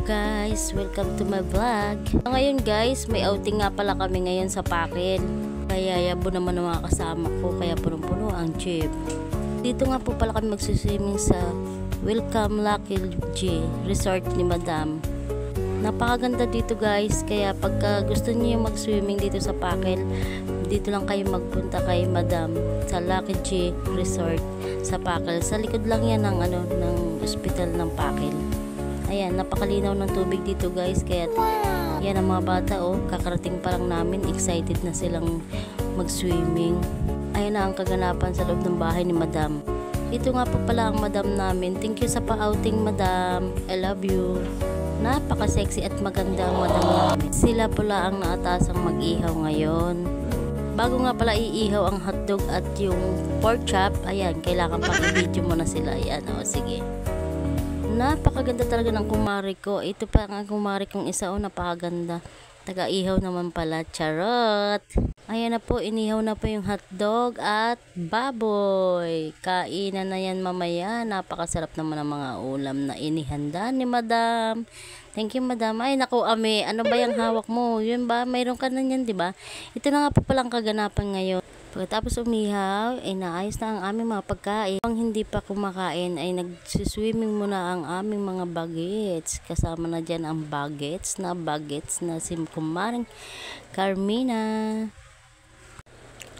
Guys, welcome to my vlog. Ngayon guys, may outing nga pala kami ngayon sa Pakil. Kaya yabo naman ang mga kasama ko, kaya punong-puno ang jeep. Dito nga po pala kami magsuswimming sa Welcome Lucky G Resort ni Madam. Napakaganda dito guys, kaya pagka gusto niyo mag-swimming dito sa Pakil, dito lang kayo magpunta kay Madam sa Lucky G Resort sa Pakil. Sa likod lang yan ng ng ospital ng Pakil. Ayan, napakalinaw ng tubig dito guys, kaya yan ang mga bata kakarating pa lang namin, excited na silang mag-swimming. Ayan na ang kaganapan sa loob ng bahay ni Madam. Ito nga po pala ang Madam namin. Thank you sa pa-outing Madam, I love you. Napaka-sexy at maganda ang Madam namin. Sila pala ang naatasang mag-ihaw ngayon. Bago nga pala iihaw ang hotdog at yung pork chop, ayan, kailangan pang i-video mo na sila. Ayan, sige. Napakaganda talaga ng kumari ko. Ito pa ang kumari kong isa, napakaganda. Taga-ihaw naman pala, charot. Ayan na po, inihaw na po yung hotdog at baboy. Kainan na yan mamaya. Napakasarap naman ang mga ulam na inihanda ni Madam. Thank you Madam. Ay naku Ame, ano ba yung hawak mo? Yun ba? Mayroon ka na yan, di ba? Ito na nga po palang kaganapan ngayon. Pagkatapos umihaw, ay naayos na ang aming mga pagkain. Ang hindi pa kumakain ay nagsiswimming muna ang aming mga bagets. Kasama na dyan ang bagets na si Kumaring Carmina.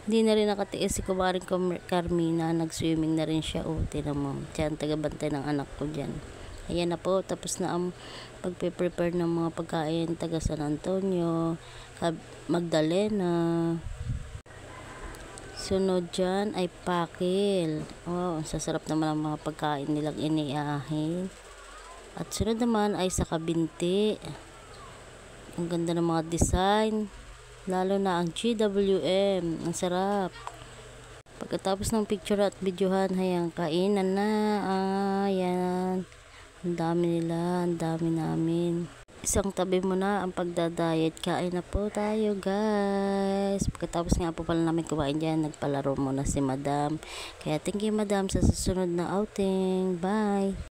Hindi na rin nakatiis si Kumaring Carmina. Nagswimming na rin siya. Tinan mo. Diyan, tagabantay ng anak ko dyan. Ayan na po. Tapos na ang pagpe-prepare ng mga pagkain. Taga San Antonio, Magdalena. Sunod dyan ay Pakil. Ang sasarap naman ang mga pagkain nilang iniahin. At sunod naman ay sa Kabinti. Ang ganda ng mga design. Lalo na ang GWM. Ang sarap. Pagkatapos ng picture at videohan, hayang kainan na. Ayan. Ang dami nila. Ang dami namin. Isang tabi mo na ang pagdadayet. Kain na po tayo guys. Pagkatapos nga po pala namin kumain dyan, nagpalaro muna si Madam. Kaya thank you Madam sa susunod na outing. Bye!